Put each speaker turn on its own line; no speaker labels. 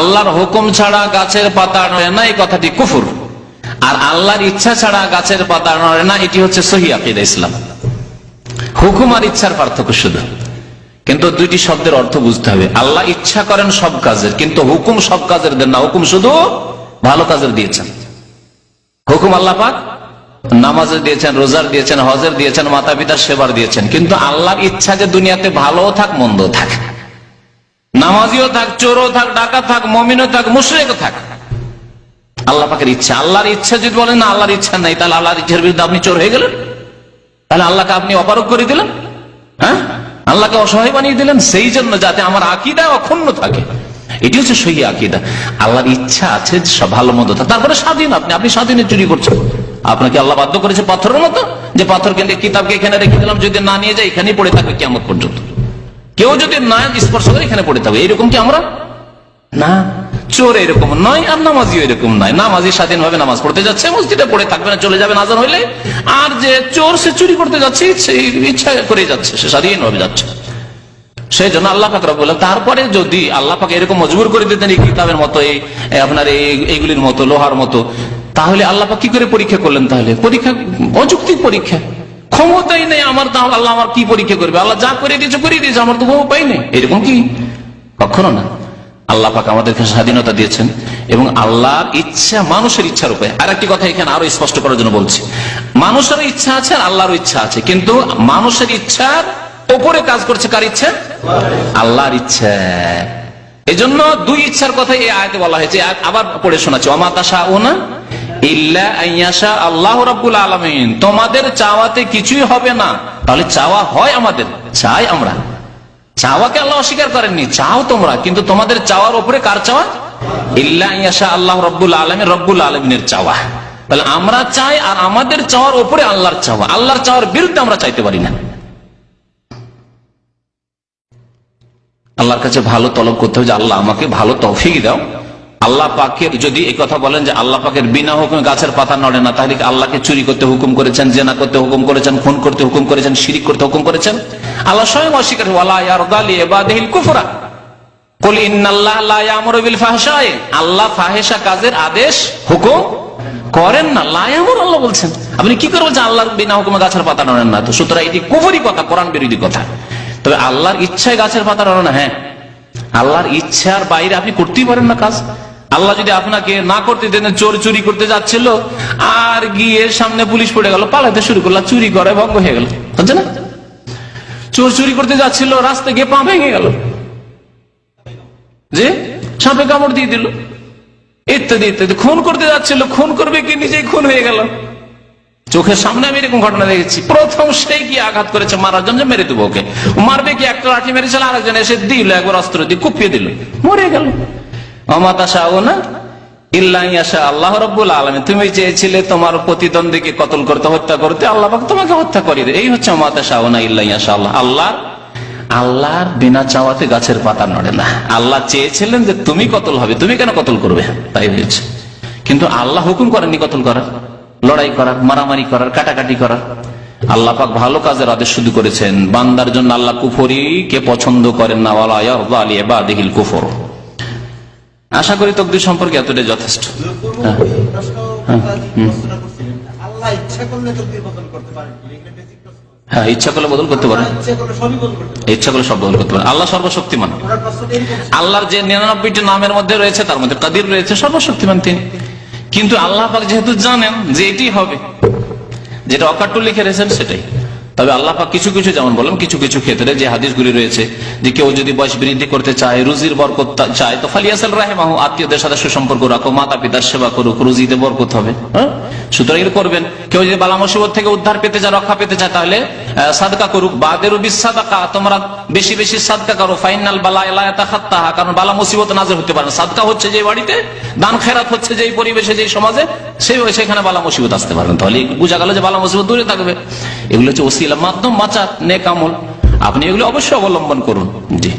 আল্লাহর হুকুম ছাড়া গাছের পাতা নড়ে না, এই কথাটি কুফর। আর আল্লাহর ইচ্ছা ছাড়া গাছের পাতা নড়ে না, এটি হচ্ছে সহিহ আকীদা ইসলাম। হুকুম আর ইচ্ছার পার্থক্য শুধু, কিন্তু দুইটি শব্দের অর্থ বুঝতে হবে। আল্লাহ ইচ্ছা করেন সব কাজের, কিন্তু হুকুম সব কাজের দেন না, হুকুম শুধু ভালো কাজের দিয়েছেন। হুকুম আল্লাহ পাক নামাজের দিয়েছেন, রোজার দিয়েছেন, হজের দিয়েছেন, মাতা পিতার সেবার দিয়েছেন, কিন্তু আল্লাহর ইচ্ছা যে দুনিয়াতে ভালো থাক মন্দ থাক, নামাজিও থাক, চোরও থাক, ডাকাত থাক, মুমিনও থাক, মুশরিকও থাক, আল্লাহ পাকের ইচ্ছা। আল্লাহর ইচ্ছা যদি বলেন না আল্লাহর ইচ্ছা নাই, তাহলে আল্লাহর ইচ্ছার বিরুদ্ধে আপনি চোর হয়ে গেলেন, তাহলে আল্লাহকে আপনি অপারগ করে দিলেন, হ্যাঁ, আল্লাহকে অসহায় বানিয়ে দিলেন। সেই জন্য যাতে আমার আকীদা অক্ষুণ্ণ থাকে, এটি হচ্ছে সহিহ আকীদা। আল্লাহর ইচ্ছা আছে ভালো মন্দ থাকে, তারপরে স্বাধীন, আপনি স্বাধীনে চুরি করছেন। আপনাকে আল্লাহ বাধ্য করেছে পাথরের মতো, যে পাথর কেন্দ্রে কিতাবকে এখানে রেখে দিলাম, যদি না নিয়ে যায় এখানেই পড়ে থাকবে কিয়ামত পর্যন্ত, কেউ যদি না স্পর্শ করে এখানে পড়ে থাকবে। এরকম কি আমরা? না, চোর এরকম নয়, আর নামাজিও এরকম নয়। নামাজি স্বাধীন ভাবে নামাজ পড়তে যাচ্ছে, মসজিদে পড়ে থাকবে না, চলে যাবে আযান হইলে। আর যে চোর, সে চুরি করতে যাচ্ছে, ইচ্ছা করে যাচ্ছে, সে স্বাধীন ভাবে যাচ্ছে। সেই জন্য আল্লাহ পাক রব্বুল আলামিন, তারপরে যদি আল্লাহ পাক এরকম মজবুর করে দিতেন এই কিতাবের মতো, আপনার এইগুলির মতো, লোহার মতো, তাহলে আল্লাহ পাক কি করে পরীক্ষা করলেন? তাহলে পরীক্ষা অযৌক্তিক পরীক্ষা, ক্ষমতাই নেই আমার, তাহলে আল্লাহ আমার কি পরীক্ষা করবে? আল্লাহ যা করে দিয়েছে করে দিয়েছে, আমার তো কোনো উপায় নেই। এরকম কি? কখনো না। আল্লাহ পাক আমাদেরকে স্বাধীনতা দিয়েছেন, এবং আল্লাহর ইচ্ছা মানুষের ইচ্ছার উপরে। আর একটি কথা এখানে আরো স্পষ্ট করার জন্য বলছি, মানুষের ইচ্ছা আছে আর আল্লাহর ইচ্ছা আছে, কিন্তু মানুষের ইচ্ছার ওপরে কাজ করছে কার ইচ্ছা? আল্লাহর ইচ্ছা। এই জন্য দুই ইচ্ছার কথা এই আয়াতে বলা হয়েছে। আবার পড়ে শোনাচ্ছি, ওয়া মা তাশাউনা ইল্লা আইয়াশা আল্লাহু রাব্বুল আলামিন। তোমাদের চাওয়াতে কিছুই হবে না। তাহলে চাওয়া হয়, আমাদের চাই, আমরা চাওয়াকে আল্লাহ অস্বীকার করেননি, চাও তোমরা, কিন্তু তোমাদের চাওয়ার উপরে কার চাওয়া? ইল্লা আইয়াশা আল্লাহু রাব্বুল আলামিন, রব্বুল আলামিনের চাওয়া। তাহলে আমরা চাই, আর আমাদের চাওয়ার উপরে আল্লাহর চাওয়া। আল্লাহর চাওয়ার বিরুদ্ধে আমরা চাইতে পারি না। আল্লাহর কাছে ভালো তলব করতে হবে যে আল্লাহ আমাকে ভালো তৌফিক দাও। আল্লাহ পাকের যদি এই কথা বলেন যে আল্লাহ পাকের বিনা হুকুমে গাছের পাতা নড়ে না, তাহলে আল্লাহকে চুরি করতে হুকুম করেছেন, জেনা করতে হুকুম করেছেন, খুন করতে হুকুম করেছেন, শিরিক করতে হুকুম করেছেন? আল্লাহ স্বয়ং অস্বীকার, ওয়ালা ইয়ারদা লিইবাদিহিল কুফরা কুল ইন্নাল্লাহা লা ইয়ামুরু বিল ফাহশাই। আল্লাহ ফাহেশা কাজের আদেশ হুকুম করেন না, লা ইয়ামুর, আল্লাহ বলছেন। আপনি কি করে বলছেন আল্লাহর বিনা হুকুমে গাছের পাতা নড়েন না? তো সুতরাং এটি কুফরি কথা, কোরআন বিরোধী কথা। তবে আল্লাহর ইচ্ছায় গাছের পাতা নড়ে না, হ্যাঁ, আল্লাহর ইচ্ছার বাইরে আপনি করতেই পারেন না কাজ। আল্লাহ যদি আপনাকে না করতে দেন, চোর চুরি করতে যাচ্ছিল, আর গিয়ে সামনে পুলিশ পড়ে গেল, পালাতে শুরু করলো, চুরি করে ভঙ্গ হয়ে গেল, হচ্ছে না? চোর চুরি করতে যাচ্ছিল, রাস্তায় গিয়ে পা ভেঙে গেল, যে সাপে কামড় দিয়ে দিল, ইত্যাদি ইত্যাদি। খুন করতে যাচ্ছিল, খুন করবে কি নিজেই খুন হয়ে গেল। চোখের সামনে আমি এরকম ঘটনা দেখেছি। প্রথম সেই গিয়ে আঘাত করেছে মারার জন্য, মেরে দেবো ওকে, মারবে কি, একটা লাঠি মেরেছিল, আরেকজন এসে দিল, একবার অস্ত্র দিয়ে কুপিয়ে দিল, মরে গেল। ওয়া মা তাশাউনা ইল্লা আইয়াশা আল্লাহ রাব্বুল আলামিন। তুমি চেয়েছিলে তোমার প্রতিদ্বন্দ্বীকে কতল করতে, হত্যা করতে, আল্লাহ পাক তোমাকে হত্যা করে দেয়। এই হচ্ছে ওয়া মা তাশাউনা ইল্লা আইয়াশা আল্লাহ। আল্লাহর বিনা চাওয়াতে গাছের পাতা নড়ে না। আল্লাহ চেয়েছিলেন যে তুমি কতল হবে, তুমি কেন কতল করবে, তাই হয়েছে। কিন্তু আল্লাহ হুকুম করেননি কতল করার, লড়াই করার, মারামারি করার, কাটাকাটি করার। আল্লাহ পাক ভালো কাজের আদেশ শুধু করেছেন। বান্দার জন্য আল্লাহ কুফরিকে পছন্দ করেন না, ওয়ালা ইয়ারদা লিইবাদিহিল কুফর। আশা করি তকদীর সম্পর্কে এতটাই যথেষ্ট। হ্যাঁ, ইচ্ছা করলে বদল করতে পারেন, ইচ্ছা করলে সব বদল করতে পারেন। আল্লাহ সর্বশক্তিমান। আল্লাহর যে 99টি নামের মধ্যে রয়েছে, তার মধ্যে কাদির রয়েছে, সর্বশক্তিমান তিনি। কিন্তু আল্লাহ পাক যেহেতু জানেন যে এটি হবে, যেটা অকাট্য লিখে রেখেছেন সেটাই। তবে আল্লাহ পাক কিছু কিছু, যেমন বললাম, কিছু কিছু ক্ষেত্রে যে হাদিসগুলি রয়েছে, যে কেউ যদি বয়স বৃদ্ধি করতে চায়, রুজির বরকত চায়, তো ফালিয়াসাল রাহিমাহু, আত্মীয়দের সাথে সুসম্পর্ক রাখো, মাতা পিতার সেবা করুক, রুজিতে বরকত হবে, হ্যাঁ, সুতরাং এর করবেন। কেউ যদি বালা মুসিবত থেকে উদ্ধার পেতে চায়, রক্ষা পেতে চায়, তাহলে সাদকা করুক। বাদেরু বিসাদাকা, তোমরা বেশি বেশি সাদকা করো, ফাইনাল বালা লা ইয়াতাখাত্তাহা, কারণ বালা মুসিবত নাযিল হতে পারে। সাদকা হচ্ছে যে বাড়িতে, দান খেরাত হচ্ছে যেই পরিবেশে, যেই সমাজে, সেখানে বালা মুসিবত আসতে পারবেন। তাহলে বোঝা গেল যে বালা মুসিবত দূরে থাকবে। এগুলো হচ্ছে ওসিলা, মাধ্যম, মাচাত, নেক আমল। আপনি এগুলো অবশ্যই অবলম্বন করুন। জি।